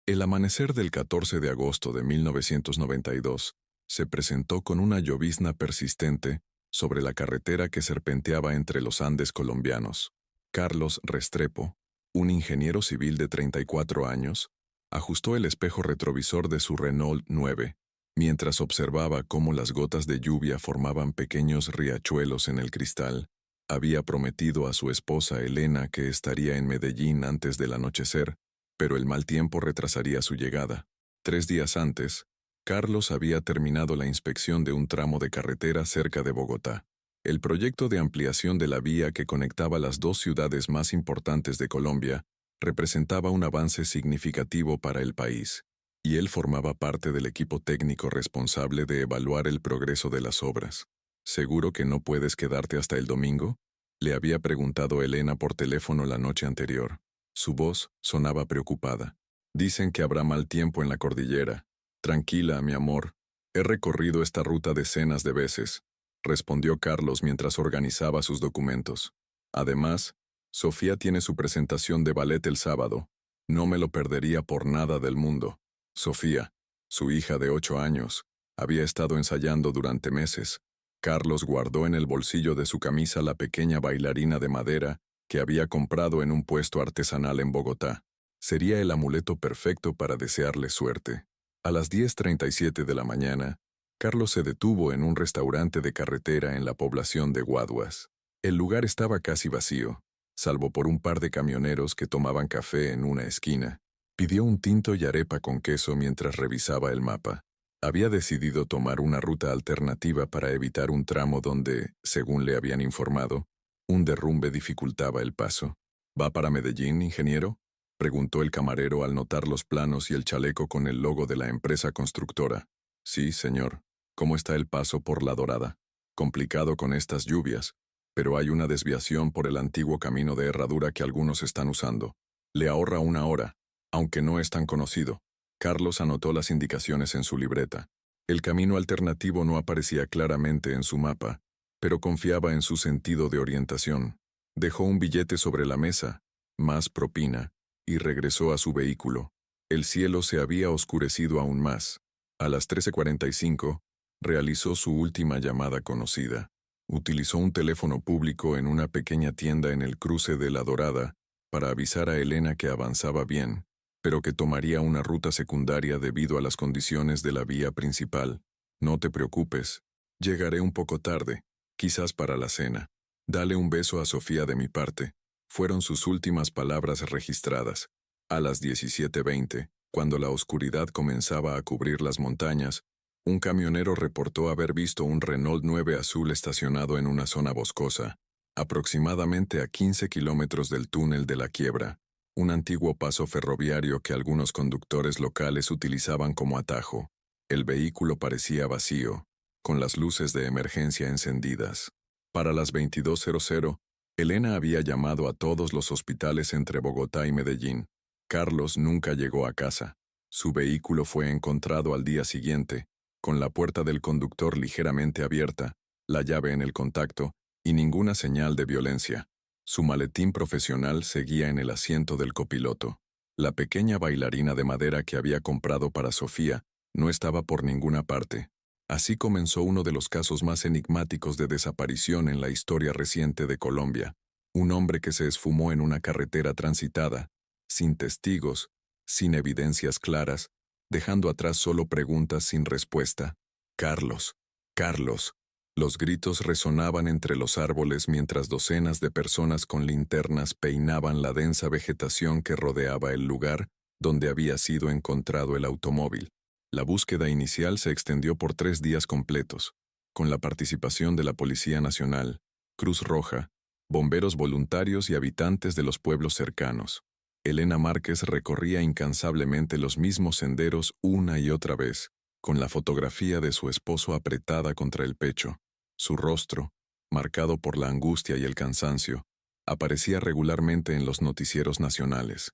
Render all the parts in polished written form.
El amanecer del 14 de agosto de 1992 se presentó con una llovizna persistente sobre la carretera que serpenteaba entre los Andes colombianos. Carlos Restrepo, un ingeniero civil de 34 años, ajustó el espejo retrovisor de su Renault 9, mientras observaba cómo las gotas de lluvia formaban pequeños riachuelos en el cristal. Había prometido a su esposa Elena que estaría en Medellín antes del anochecer, pero el mal tiempo retrasaría su llegada. 3 días antes, Carlos había terminado la inspección de un tramo de carretera cerca de Bogotá. El proyecto de ampliación de la vía que conectaba las dos ciudades más importantes de Colombia representaba un avance significativo para el país, y él formaba parte del equipo técnico responsable de evaluar el progreso de las obras. ¿Seguro que no puedes quedarte hasta el domingo?, le había preguntado Elena por teléfono la noche anterior. Su voz sonaba preocupada. Dicen que habrá mal tiempo en la cordillera. Tranquila, mi amor. He recorrido esta ruta decenas de veces, respondió Carlos mientras organizaba sus documentos. Además, Sofía tiene su presentación de ballet el sábado. No me lo perdería por nada del mundo. Sofía, su hija de 8 años, había estado ensayando durante meses. Carlos guardó en el bolsillo de su camisa la pequeña bailarina de madera que había comprado en un puesto artesanal en Bogotá. Sería el amuleto perfecto para desearle suerte. A las 10:37 de la mañana, Carlos se detuvo en un restaurante de carretera en la población de Guaduas. El lugar estaba casi vacío, salvo por un par de camioneros que tomaban café en una esquina. Pidió un tinto y arepa con queso mientras revisaba el mapa. Había decidido tomar una ruta alternativa para evitar un tramo donde, según le habían informado, un derrumbe dificultaba el paso. ¿Va para Medellín, ingeniero?, preguntó el camarero al notar los planos y el chaleco con el logo de la empresa constructora. Sí, señor. ¿Cómo está el paso por La Dorada? Complicado con estas lluvias, pero hay una desviación por el antiguo camino de herradura que algunos están usando. Le ahorra 1 hora, aunque no es tan conocido. Carlos anotó las indicaciones en su libreta. El camino alternativo no aparecía claramente en su mapa, pero confiaba en su sentido de orientación. Dejó un billete sobre la mesa, más propina, y regresó a su vehículo. El cielo se había oscurecido aún más. A las 13:45, realizó su última llamada conocida. Utilizó un teléfono público en una pequeña tienda en el cruce de La Dorada para avisar a Elena que avanzaba bien, pero que tomaría una ruta secundaria debido a las condiciones de la vía principal. No te preocupes, llegaré un poco tarde, quizás para la cena. Dale un beso a Sofía de mi parte. Fueron sus últimas palabras registradas. A las 17:20, cuando la oscuridad comenzaba a cubrir las montañas, un camionero reportó haber visto un Renault 9 azul estacionado en una zona boscosa, aproximadamente a 15 kilómetros del túnel de la Quiebra, un antiguo paso ferroviario que algunos conductores locales utilizaban como atajo. El vehículo parecía vacío, con las luces de emergencia encendidas. Para las 22:00, Elena había llamado a todos los hospitales entre Bogotá y Medellín. Carlos nunca llegó a casa. Su vehículo fue encontrado al día siguiente, con la puerta del conductor ligeramente abierta, la llave en el contacto y ninguna señal de violencia. Su maletín profesional seguía en el asiento del copiloto. La pequeña bailarina de madera que había comprado para Sofía no estaba por ninguna parte. Así comenzó uno de los casos más enigmáticos de desaparición en la historia reciente de Colombia. Un hombre que se esfumó en una carretera transitada, sin testigos, sin evidencias claras, dejando atrás solo preguntas sin respuesta. Carlos, Carlos. Los gritos resonaban entre los árboles mientras docenas de personas con linternas peinaban la densa vegetación que rodeaba el lugar donde había sido encontrado el automóvil. La búsqueda inicial se extendió por 3 días completos, con la participación de la Policía Nacional, Cruz Roja, bomberos voluntarios y habitantes de los pueblos cercanos. Elena Márquez recorría incansablemente los mismos senderos una y otra vez, con la fotografía de su esposo apretada contra el pecho. Su rostro, marcado por la angustia y el cansancio, aparecía regularmente en los noticieros nacionales.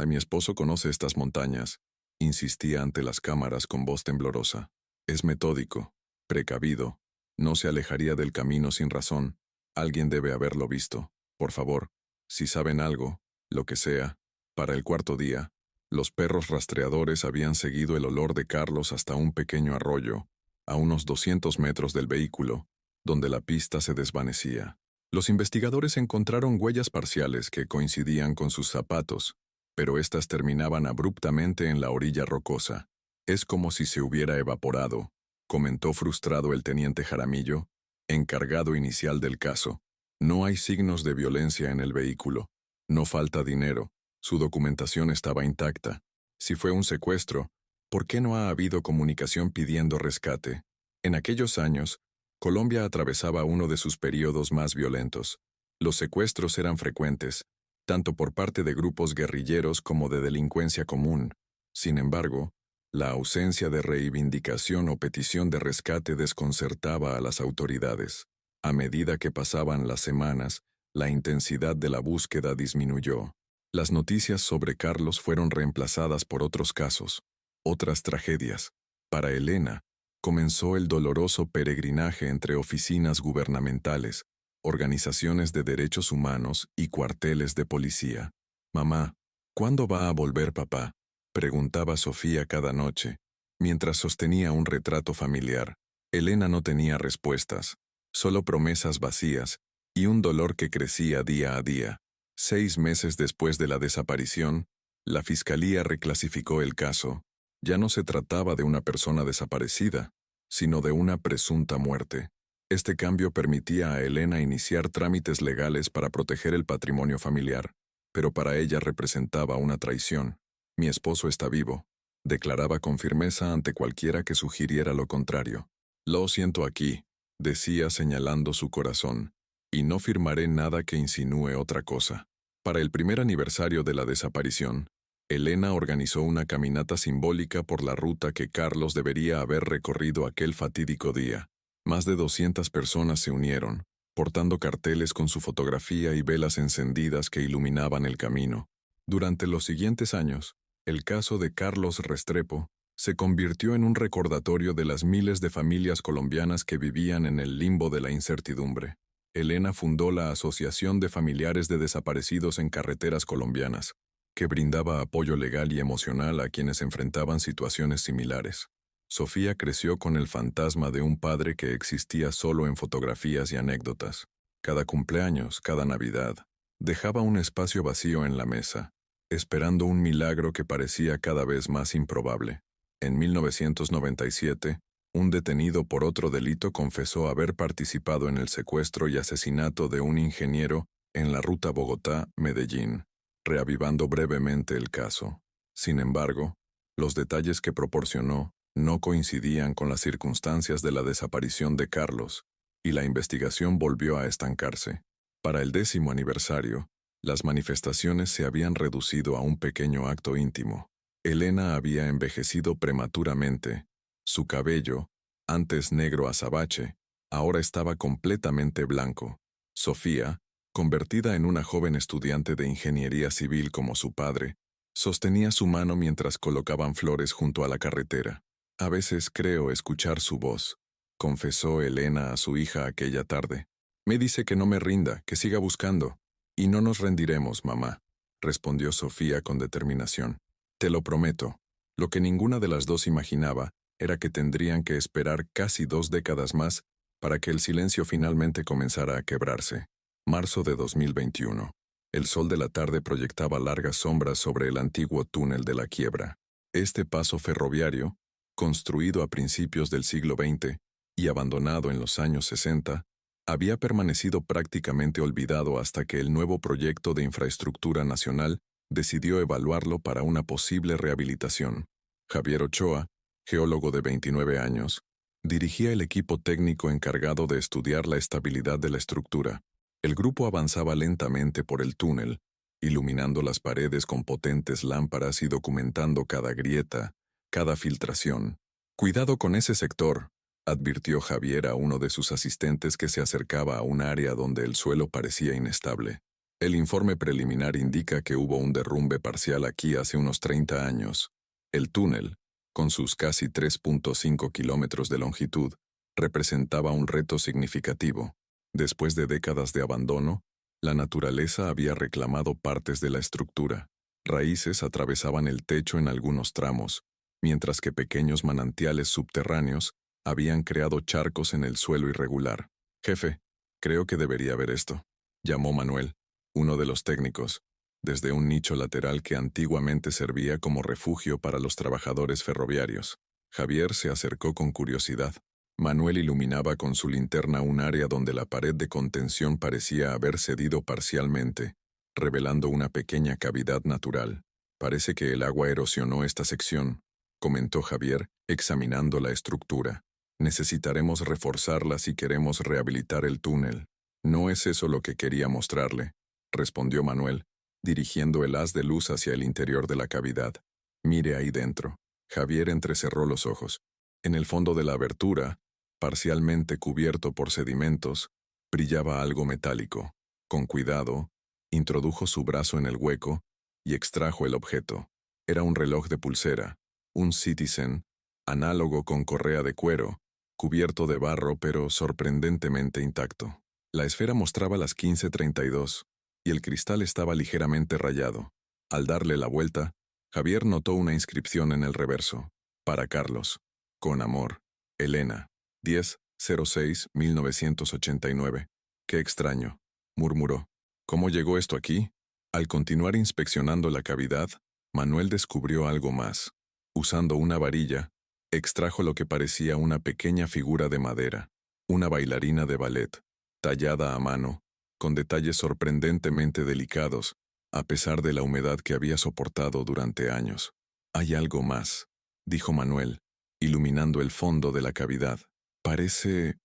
Mi esposo conoce estas montañas, insistía ante las cámaras con voz temblorosa. Es metódico, precavido, no se alejaría del camino sin razón. Alguien debe haberlo visto. Por favor, si saben algo, lo que sea, para el 4.º día, Los perros rastreadores habían seguido el olor de Carlos hasta un pequeño arroyo, a unos 200 metros del vehículo, donde la pista se desvanecía. Los investigadores encontraron huellas parciales que coincidían con sus zapatos, pero éstas terminaban abruptamente en la orilla rocosa. Es como si se hubiera evaporado, comentó frustrado el teniente Jaramillo, encargado inicial del caso. No hay signos de violencia en el vehículo. No falta dinero. Su documentación estaba intacta. Si fue un secuestro, ¿por qué no ha habido comunicación pidiendo rescate? En aquellos años, Colombia atravesaba uno de sus periodos más violentos. Los secuestros eran frecuentes, tanto por parte de grupos guerrilleros como de delincuencia común. Sin embargo, la ausencia de reivindicación o petición de rescate desconcertaba a las autoridades. A medida que pasaban las semanas, la intensidad de la búsqueda disminuyó. Las noticias sobre Carlos fueron reemplazadas por otros casos, otras tragedias. Para Elena, comenzó el doloroso peregrinaje entre oficinas gubernamentales, organizaciones de derechos humanos y cuarteles de policía. «Mamá, ¿cuándo va a volver papá?», preguntaba Sofía cada noche, mientras sostenía un retrato familiar. Elena no tenía respuestas, solo promesas vacías y un dolor que crecía día a día. 6 meses después de la desaparición, la fiscalía reclasificó el caso. Ya no se trataba de una persona desaparecida, sino de una presunta muerte. Este cambio permitía a Elena iniciar trámites legales para proteger el patrimonio familiar, pero para ella representaba una traición. «Mi esposo está vivo», declaraba con firmeza ante cualquiera que sugiriera lo contrario. «Lo siento aquí», decía señalando su corazón, «y no firmaré nada que insinúe otra cosa». Para el primer aniversario de la desaparición, Elena organizó una caminata simbólica por la ruta que Carlos debería haber recorrido aquel fatídico día. Más de 200 personas se unieron, portando carteles con su fotografía y velas encendidas que iluminaban el camino. Durante los siguientes años, el caso de Carlos Restrepo se convirtió en un recordatorio de las miles de familias colombianas que vivían en el limbo de la incertidumbre. Elena fundó la Asociación de Familiares de Desaparecidos en Carreteras Colombianas, que brindaba apoyo legal y emocional a quienes enfrentaban situaciones similares. Sofía creció con el fantasma de un padre que existía solo en fotografías y anécdotas. Cada cumpleaños, cada Navidad, dejaba un espacio vacío en la mesa, esperando un milagro que parecía cada vez más improbable. En 1997, un detenido por otro delito confesó haber participado en el secuestro y asesinato de un ingeniero en la ruta Bogotá-Medellín, reavivando brevemente el caso. Sin embargo, los detalles que proporcionó no coincidían con las circunstancias de la desaparición de Carlos, y la investigación volvió a estancarse. Para el 10º aniversario, las manifestaciones se habían reducido a un pequeño acto íntimo. Elena había envejecido prematuramente. Su cabello, antes negro azabache, ahora estaba completamente blanco. Sofía, convertida en una joven estudiante de ingeniería civil como su padre, sostenía su mano mientras colocaban flores junto a la carretera. «A veces creo escuchar su voz», confesó Elena a su hija aquella tarde. «Me dice que no me rinda, que siga buscando». «Y no nos rendiremos, mamá», respondió Sofía con determinación. «Te lo prometo». Lo que ninguna de las dos imaginaba era que tendrían que esperar casi 2 décadas más para que el silencio finalmente comenzara a quebrarse. Marzo de 2021. El sol de la tarde proyectaba largas sombras sobre el antiguo túnel de la Quiebra. Este paso ferroviario, construido a principios del siglo XX y abandonado en los años 60, había permanecido prácticamente olvidado hasta que el nuevo proyecto de infraestructura nacional decidió evaluarlo para una posible rehabilitación. Javier Ochoa, geólogo de 29 años, dirigía el equipo técnico encargado de estudiar la estabilidad de la estructura. El grupo avanzaba lentamente por el túnel, iluminando las paredes con potentes lámparas y documentando cada grieta, cada filtración. «Cuidado con ese sector», advirtió Javier a uno de sus asistentes que se acercaba a un área donde el suelo parecía inestable. «El informe preliminar indica que hubo un derrumbe parcial aquí hace unos 30 años. El túnel, con sus casi 3.5 kilómetros de longitud, representaba un reto significativo. Después de décadas de abandono, la naturaleza había reclamado partes de la estructura. Raíces atravesaban el techo en algunos tramos, mientras que pequeños manantiales subterráneos habían creado charcos en el suelo irregular. Jefe, creo que debería ver esto, llamó Manuel, uno de los técnicos, desde un nicho lateral que antiguamente servía como refugio para los trabajadores ferroviarios. Javier se acercó con curiosidad. Manuel iluminaba con su linterna un área donde la pared de contención parecía haber cedido parcialmente, revelando una pequeña cavidad natural. Parece que el agua erosionó esta sección, comentó Javier, examinando la estructura. Necesitaremos reforzarla si queremos rehabilitar el túnel. No es eso lo que quería mostrarle, respondió Manuel, dirigiendo el haz de luz hacia el interior de la cavidad. Mire ahí dentro. Javier entrecerró los ojos. En el fondo de la abertura, parcialmente cubierto por sedimentos, brillaba algo metálico. Con cuidado, introdujo su brazo en el hueco y extrajo el objeto. Era un reloj de pulsera, un Citizen, análogo con correa de cuero, cubierto de barro pero sorprendentemente intacto. La esfera mostraba las 15:32, y el cristal estaba ligeramente rayado. Al darle la vuelta, Javier notó una inscripción en el reverso. Para Carlos. Con amor. Elena. 10/06/1989. Qué extraño, murmuró. ¿Cómo llegó esto aquí? Al continuar inspeccionando la cavidad, Manuel descubrió algo más. Usando una varilla, extrajo lo que parecía una pequeña figura de madera, una bailarina de ballet, tallada a mano, con detalles sorprendentemente delicados, a pesar de la humedad que había soportado durante años. Hay algo más, dijo Manuel, iluminando el fondo de la cavidad. Parece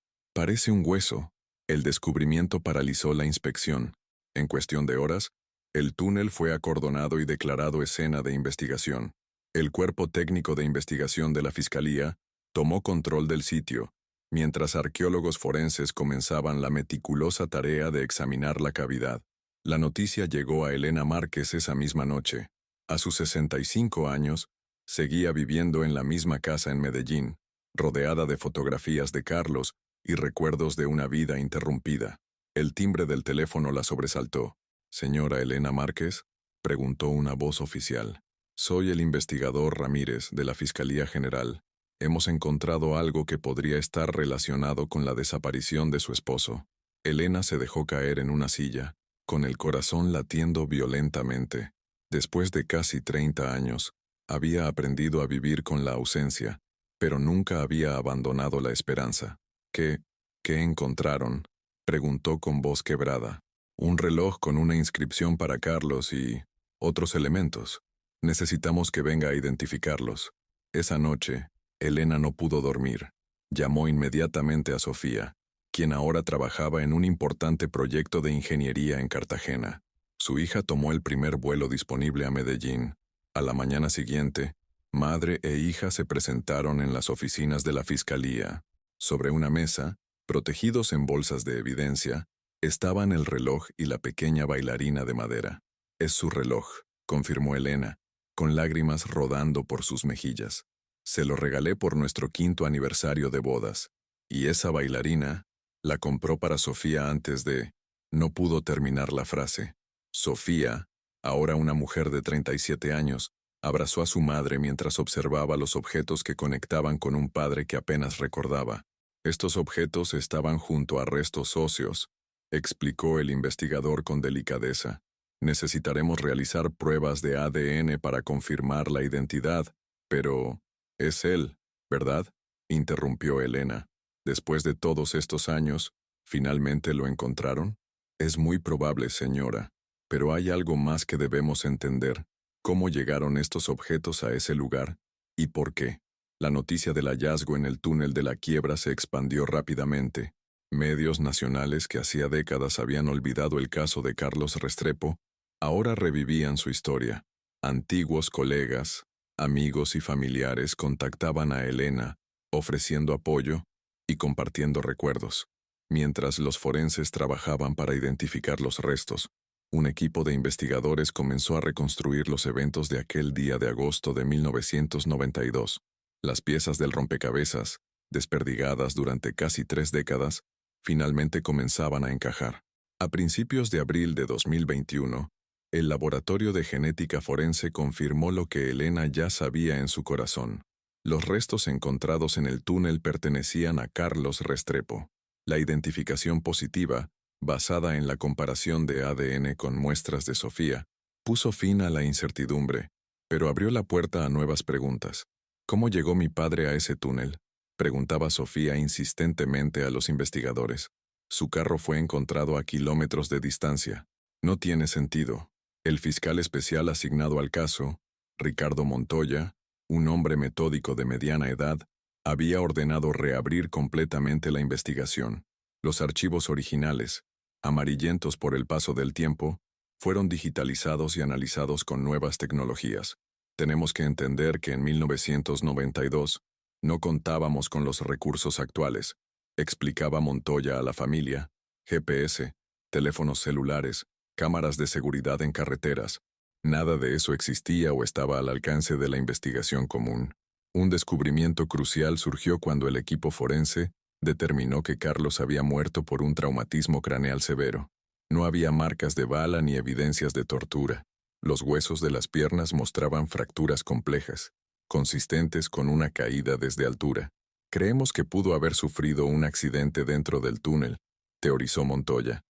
un hueso. El descubrimiento paralizó la inspección. En cuestión de horas, el túnel fue acordonado y declarado escena de investigación. El cuerpo técnico de investigación de la Fiscalía tomó control del sitio, mientras arqueólogos forenses comenzaban la meticulosa tarea de examinar la cavidad. La noticia llegó a Elena Márquez esa misma noche. A sus 65 años, seguía viviendo en la misma casa en Medellín, rodeada de fotografías de Carlos y recuerdos de una vida interrumpida. El timbre del teléfono la sobresaltó. «¿Señora Elena Márquez?», preguntó una voz oficial. «Soy el investigador Ramírez, de la Fiscalía General. Hemos encontrado algo que podría estar relacionado con la desaparición de su esposo». Elena se dejó caer en una silla, con el corazón latiendo violentamente. Después de casi 30 años, había aprendido a vivir con la ausencia, pero nunca había abandonado la esperanza. ¿Qué encontraron?», preguntó con voz quebrada. «Un reloj con una inscripción para Carlos y otros elementos. Necesitamos que venga a identificarlos». Esa noche, Elena no pudo dormir. Llamó inmediatamente a Sofía, quien ahora trabajaba en un importante proyecto de ingeniería en Cartagena. Su hija tomó el primer vuelo disponible a Medellín. A la mañana siguiente, madre e hija se presentaron en las oficinas de la Fiscalía. Sobre una mesa, protegidos en bolsas de evidencia, estaban el reloj y la pequeña bailarina de madera. «Es su reloj», confirmó Elena, con lágrimas rodando por sus mejillas. «Se lo regalé por nuestro 5º aniversario de bodas. Y esa bailarina la compró para Sofía antes de...». No pudo terminar la frase. Sofía, ahora una mujer de 37 años, abrazó a su madre mientras observaba los objetos que conectaban con un padre que apenas recordaba. «Estos objetos estaban junto a restos óseos», explicó el investigador con delicadeza. «Necesitaremos realizar pruebas de ADN para confirmar la identidad, pero... «Es él, ¿verdad?», interrumpió Elena. «Después de todos estos años, ¿finalmente lo encontraron?». «Es muy probable, señora, pero hay algo más que debemos entender. ¿Cómo llegaron estos objetos a ese lugar? ¿Y por qué?». La noticia del hallazgo en el túnel de la quiebra se expandió rápidamente. Medios nacionales que hacía décadas habían olvidado el caso de Carlos Restrepo, ahora revivían su historia. Antiguos colegas, amigos y familiares contactaban a Elena, ofreciendo apoyo y compartiendo recuerdos. Mientras los forenses trabajaban para identificar los restos, un equipo de investigadores comenzó a reconstruir los eventos de aquel día de agosto de 1992. Las piezas del rompecabezas, desperdigadas durante casi 3 décadas, finalmente comenzaban a encajar. A principios de abril de 2021, El laboratorio de genética forense confirmó lo que Elena ya sabía en su corazón. Los restos encontrados en el túnel pertenecían a Carlos Restrepo. La identificación positiva, basada en la comparación de ADN con muestras de Sofía, puso fin a la incertidumbre, pero abrió la puerta a nuevas preguntas. ¿Cómo llegó mi padre a ese túnel?, preguntaba Sofía insistentemente a los investigadores. Su carro fue encontrado a kilómetros de distancia. No tiene sentido. El fiscal especial asignado al caso, Ricardo Montoya, un hombre metódico de mediana edad, había ordenado reabrir completamente la investigación. Los archivos originales, amarillentos por el paso del tiempo, fueron digitalizados y analizados con nuevas tecnologías. Tenemos que entender que en 1992 no contábamos con los recursos actuales, explicaba Montoya a la familia: GPS, teléfonos celulares, cámaras de seguridad en carreteras. Nada de eso existía o estaba al alcance de la investigación común. Un descubrimiento crucial surgió cuando el equipo forense determinó que Carlos había muerto por un traumatismo craneal severo. No había marcas de bala ni evidencias de tortura. Los huesos de las piernas mostraban fracturas complejas, consistentes con una caída desde altura. Creemos que pudo haber sufrido un accidente dentro del túnel, teorizó Montoya.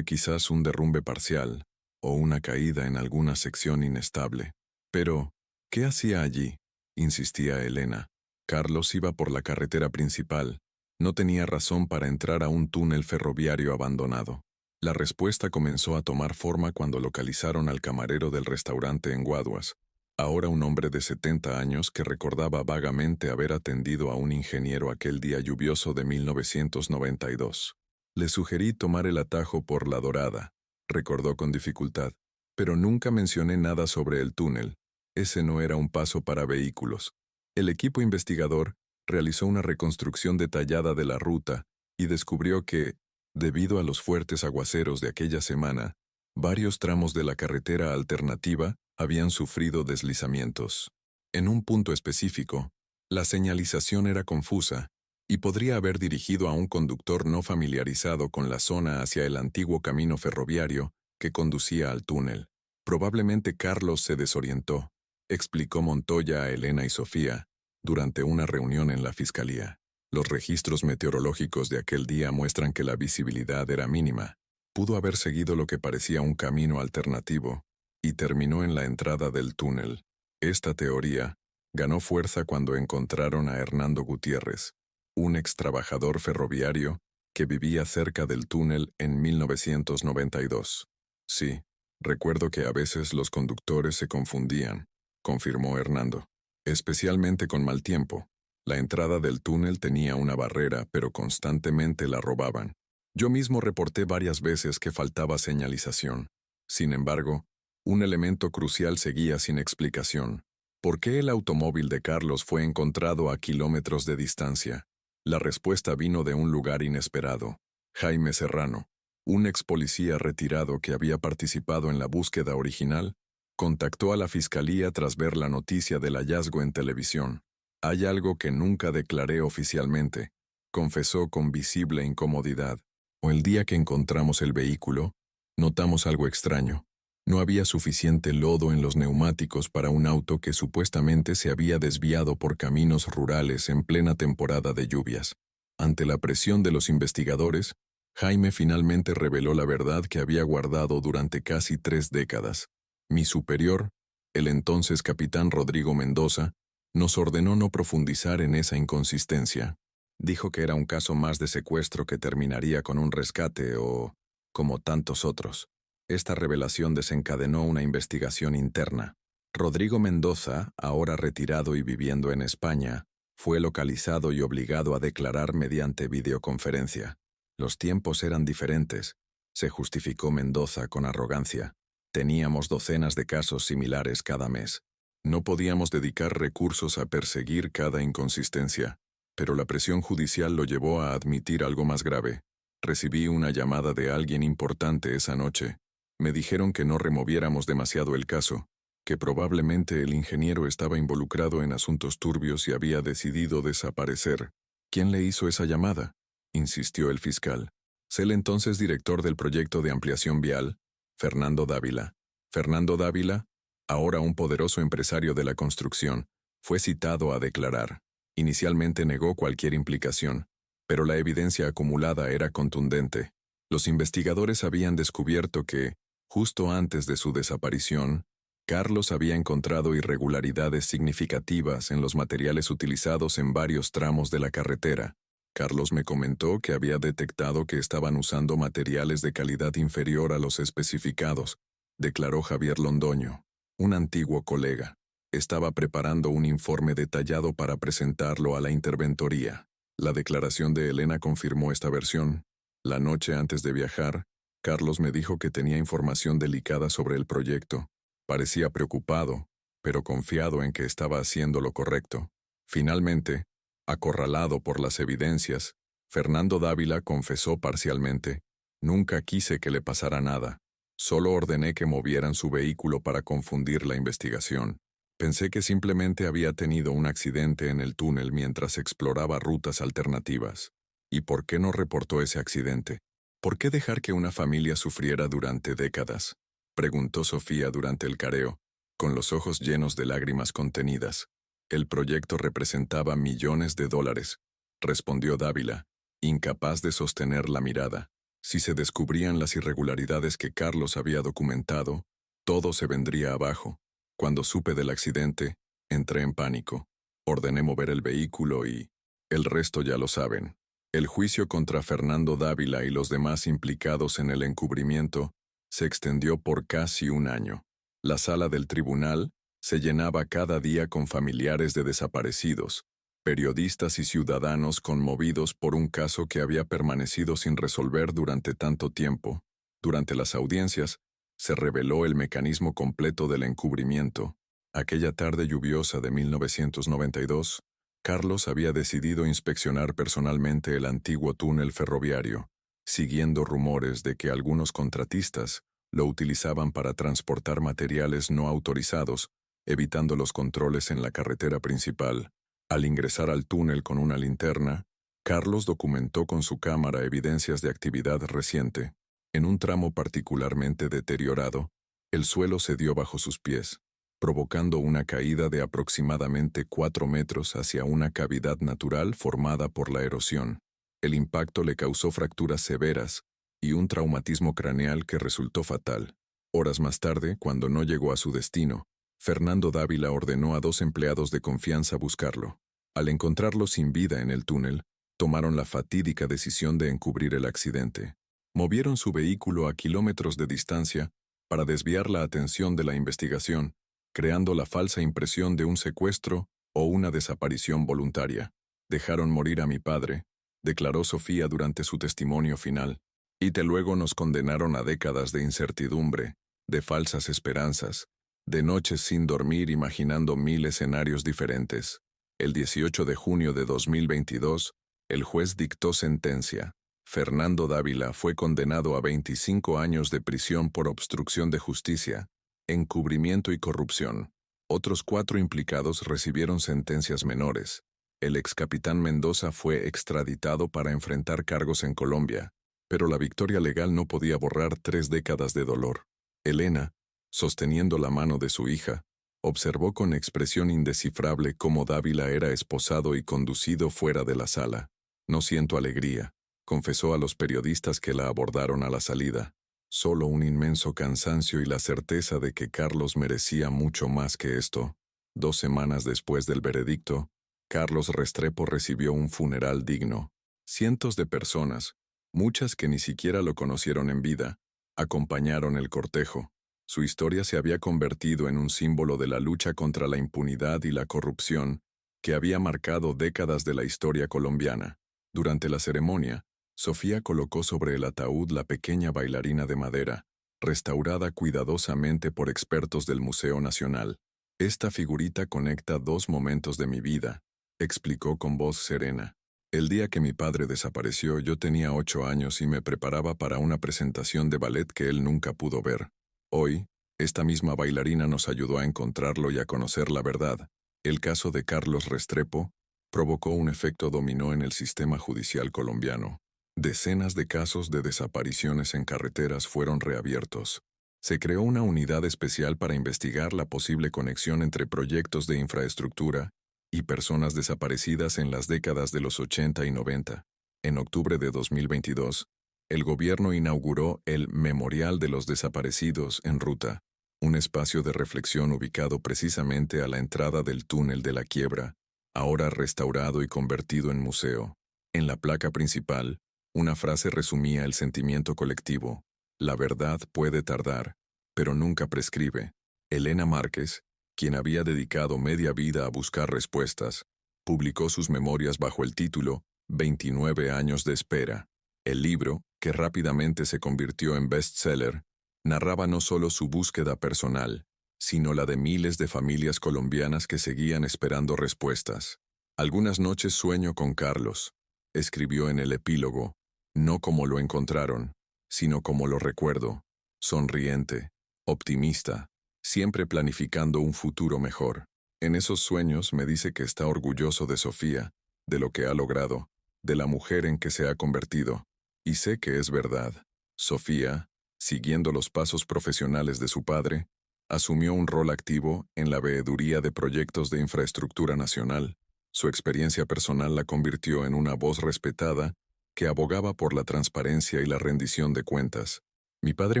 Quizás un derrumbe parcial, o una caída en alguna sección inestable. Pero, ¿qué hacía allí?, insistía Elena. Carlos iba por la carretera principal. No tenía razón para entrar a un túnel ferroviario abandonado. La respuesta comenzó a tomar forma cuando localizaron al camarero del restaurante en Guaduas, ahora un hombre de 70 años que recordaba vagamente haber atendido a un ingeniero aquel día lluvioso de 1992. Le sugerí tomar el atajo por La Dorada, recordó con dificultad, pero nunca mencioné nada sobre el túnel. Ese no era un paso para vehículos. El equipo investigador realizó una reconstrucción detallada de la ruta y descubrió que, debido a los fuertes aguaceros de aquella semana, varios tramos de la carretera alternativa habían sufrido deslizamientos. En un punto específico, la señalización era confusa y podría haber dirigido a un conductor no familiarizado con la zona hacia el antiguo camino ferroviario que conducía al túnel. Probablemente Carlos se desorientó, explicó Montoya a Elena y Sofía, durante una reunión en la fiscalía. Los registros meteorológicos de aquel día muestran que la visibilidad era mínima. Pudo haber seguido lo que parecía un camino alternativo y terminó en la entrada del túnel. Esta teoría ganó fuerza cuando encontraron a Hernando Gutiérrez, un extrabajador ferroviario que vivía cerca del túnel en 1992. Sí, recuerdo que a veces los conductores se confundían, confirmó Hernando, especialmente con mal tiempo. La entrada del túnel tenía una barrera, pero constantemente la robaban. Yo mismo reporté varias veces que faltaba señalización. Sin embargo, un elemento crucial seguía sin explicación. ¿Por qué el automóvil de Carlos fue encontrado a kilómetros de distancia? La respuesta vino de un lugar inesperado. Jaime Serrano, un ex policía retirado que había participado en la búsqueda original, contactó a la fiscalía tras ver la noticia del hallazgo en televisión. Hay algo que nunca declaré oficialmente, confesó con visible incomodidad. El día que encontramos el vehículo, notamos algo extraño. No había suficiente lodo en los neumáticos para un auto que supuestamente se había desviado por caminos rurales en plena temporada de lluvias. Ante la presión de los investigadores, Jaime finalmente reveló la verdad que había guardado durante casi 3 décadas. Mi superior, el entonces capitán Rodrigo Mendoza, nos ordenó no profundizar en esa inconsistencia. Dijo que era un caso más de secuestro que terminaría con un rescate o, como tantos otros. Esta revelación desencadenó una investigación interna. Rodrigo Mendoza, ahora retirado y viviendo en España, fue localizado y obligado a declarar mediante videoconferencia. Los tiempos eran diferentes, se justificó Mendoza con arrogancia. Teníamos docenas de casos similares cada mes. No podíamos dedicar recursos a perseguir cada inconsistencia, pero la presión judicial lo llevó a admitir algo más grave. Recibí una llamada de alguien importante esa noche. Me dijeron que no removiéramos demasiado el caso, que probablemente el ingeniero estaba involucrado en asuntos turbios y había decidido desaparecer. ¿Quién le hizo esa llamada?, insistió el fiscal. El entonces director del proyecto de ampliación vial, Fernando Dávila. Fernando Dávila, ahora un poderoso empresario de la construcción, fue citado a declarar. Inicialmente negó cualquier implicación, pero la evidencia acumulada era contundente. Los investigadores habían descubierto que, justo antes de su desaparición, Carlos había encontrado irregularidades significativas en los materiales utilizados en varios tramos de la carretera. Carlos me comentó que había detectado que estaban usando materiales de calidad inferior a los especificados, declaró Javier Londoño, un antiguo colega. Estaba preparando un informe detallado para presentarlo a la interventoría. La declaración de Elena confirmó esta versión. La noche antes de viajar, Carlos me dijo que tenía información delicada sobre el proyecto. Parecía preocupado, pero confiado en que estaba haciendo lo correcto. Finalmente, acorralado por las evidencias, Fernando Dávila confesó parcialmente: nunca quise que le pasara nada. Solo ordené que movieran su vehículo para confundir la investigación. Pensé que simplemente había tenido un accidente en el túnel mientras exploraba rutas alternativas. ¿Y por qué no reportó ese accidente? ¿Por qué dejar que una familia sufriera durante décadas?, preguntó Sofía durante el careo, con los ojos llenos de lágrimas contenidas. El proyecto representaba millones de dólares, respondió Dávila, incapaz de sostener la mirada. Si se descubrían las irregularidades que Carlos había documentado, todo se vendría abajo. Cuando supe del accidente, entré en pánico. Ordené mover el vehículo y... el resto ya lo saben. El juicio contra Fernando Dávila y los demás implicados en el encubrimiento se extendió por casi un año. La sala del tribunal se llenaba cada día con familiares de desaparecidos, periodistas y ciudadanos conmovidos por un caso que había permanecido sin resolver durante tanto tiempo. Durante las audiencias, se reveló el mecanismo completo del encubrimiento. Aquella tarde lluviosa de 1992, Carlos había decidido inspeccionar personalmente el antiguo túnel ferroviario, siguiendo rumores de que algunos contratistas lo utilizaban para transportar materiales no autorizados, evitando los controles en la carretera principal. Al ingresar al túnel con una linterna, Carlos documentó con su cámara evidencias de actividad reciente. En un tramo particularmente deteriorado, el suelo cedió bajo sus pies, provocando una caída de aproximadamente 4 metros hacia una cavidad natural formada por la erosión. El impacto le causó fracturas severas y un traumatismo craneal que resultó fatal. Horas más tarde, cuando no llegó a su destino, Fernando Dávila ordenó a 2 empleados de confianza buscarlo. Al encontrarlo sin vida en el túnel, tomaron la fatídica decisión de encubrir el accidente. Movieron su vehículo a kilómetros de distancia para desviar la atención de la investigación, creando la falsa impresión de un secuestro o una desaparición voluntaria. Dejaron morir a mi padre, declaró Sofía durante su testimonio final, y luego nos condenaron a décadas de incertidumbre, de falsas esperanzas, de noches sin dormir imaginando 1000 escenarios diferentes. El 18 de junio de 2022, el juez dictó sentencia. Fernando Dávila fue condenado a 25 años de prisión por obstrucción de justicia, encubrimiento y corrupción. Otros 4 implicados recibieron sentencias menores. El excapitán Mendoza fue extraditado para enfrentar cargos en Colombia, pero la victoria legal no podía borrar 3 décadas de dolor. Elena, sosteniendo la mano de su hija, observó con expresión indescifrable cómo Dávila era esposado y conducido fuera de la sala. No siento alegría, confesó a los periodistas que la abordaron a la salida. Solo un inmenso cansancio y la certeza de que Carlos merecía mucho más que esto. 2 semanas después del veredicto, Carlos Restrepo recibió un funeral digno. Cientos de personas, muchas que ni siquiera lo conocieron en vida, acompañaron el cortejo. Su historia se había convertido en un símbolo de la lucha contra la impunidad y la corrupción que había marcado décadas de la historia colombiana. Durante la ceremonia, Sofía colocó sobre el ataúd la pequeña bailarina de madera, restaurada cuidadosamente por expertos del Museo Nacional. Esta figurita conecta 2 momentos de mi vida, explicó con voz serena. El día que mi padre desapareció, yo tenía 8 años y me preparaba para una presentación de ballet que él nunca pudo ver. Hoy, esta misma bailarina nos ayudó a encontrarlo y a conocer la verdad. El caso de Carlos Restrepo provocó un efecto dominó en el sistema judicial colombiano. Decenas de casos de desapariciones en carreteras fueron reabiertos. Se creó una unidad especial para investigar la posible conexión entre proyectos de infraestructura y personas desaparecidas en las décadas de los 80 y 90. En octubre de 2022, el gobierno inauguró el Memorial de los Desaparecidos en Ruta, un espacio de reflexión ubicado precisamente a la entrada del túnel de la Quiebra, ahora restaurado y convertido en museo. En la placa principal, una frase resumía el sentimiento colectivo: la verdad puede tardar, pero nunca prescribe. Elena Márquez, quien había dedicado media vida a buscar respuestas, publicó sus memorias bajo el título 29 años de espera. El libro, que rápidamente se convirtió en bestseller, narraba no solo su búsqueda personal, sino la de miles de familias colombianas que seguían esperando respuestas. Algunas noches sueño con Carlos, escribió en el epílogo, no como lo encontraron, sino como lo recuerdo, sonriente, optimista, siempre planificando un futuro mejor. En esos sueños me dice que está orgulloso de Sofía, de lo que ha logrado, de la mujer en que se ha convertido. Y sé que es verdad. Sofía, siguiendo los pasos profesionales de su padre, asumió un rol activo en la veeduría de proyectos de infraestructura nacional. Su experiencia personal la convirtió en una voz respetada que abogaba por la transparencia y la rendición de cuentas. Mi padre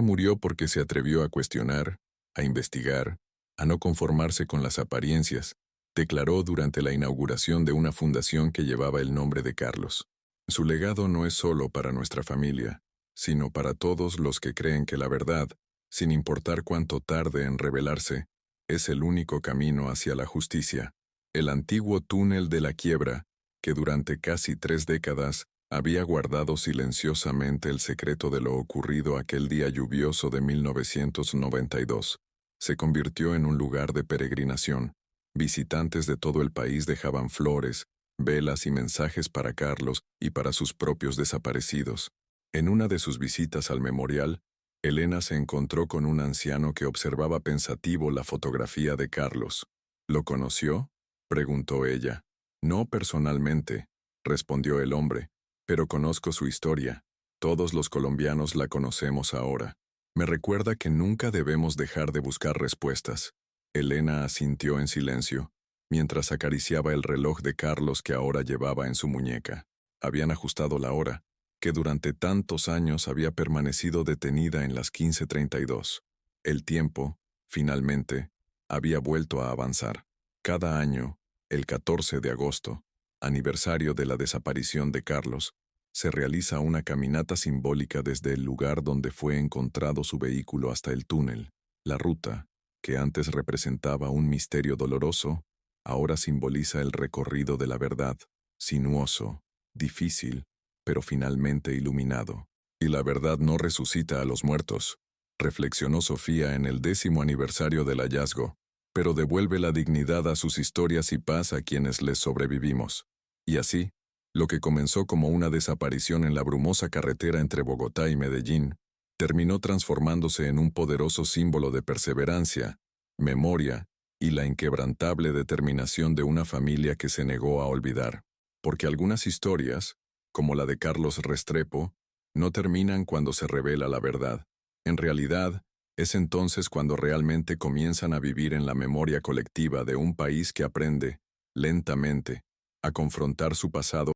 murió porque se atrevió a cuestionar, a investigar, a no conformarse con las apariencias, declaró durante la inauguración de una fundación que llevaba el nombre de Carlos. Su legado no es solo para nuestra familia, sino para todos los que creen que la verdad, sin importar cuánto tarde en revelarse, es el único camino hacia la justicia. El antiguo túnel de la Quiebra, que durante casi 3 décadas había guardado silenciosamente el secreto de lo ocurrido aquel día lluvioso de 1992, se convirtió en un lugar de peregrinación. Visitantes de todo el país dejaban flores, velas y mensajes para Carlos y para sus propios desaparecidos. En una de sus visitas al memorial, Elena se encontró con un anciano que observaba pensativo la fotografía de Carlos. ¿Lo conoció?, preguntó ella. No personalmente, respondió el hombre, pero conozco su historia. Todos los colombianos la conocemos ahora. Me recuerda que nunca debemos dejar de buscar respuestas. Elena asintió en silencio, mientras acariciaba el reloj de Carlos que ahora llevaba en su muñeca. Habían ajustado la hora, que durante tantos años había permanecido detenida en las 15:32. El tiempo, finalmente, había vuelto a avanzar. Cada año, el 14 de agosto, aniversario de la desaparición de Carlos, se realiza una caminata simbólica desde el lugar donde fue encontrado su vehículo hasta el túnel. La ruta, que antes representaba un misterio doloroso, ahora simboliza el recorrido de la verdad, sinuoso, difícil, pero finalmente iluminado. Y la verdad no resucita a los muertos, reflexionó Sofía en el 10º aniversario del hallazgo, pero devuelve la dignidad a sus historias y paz a quienes les sobrevivimos. Y así, lo que comenzó como una desaparición en la brumosa carretera entre Bogotá y Medellín, terminó transformándose en un poderoso símbolo de perseverancia, memoria y la inquebrantable determinación de una familia que se negó a olvidar. Porque algunas historias, como la de Carlos Restrepo, no terminan cuando se revela la verdad. En realidad, es entonces cuando realmente comienzan a vivir en la memoria colectiva de un país que aprende, lentamente, a confrontar su pasado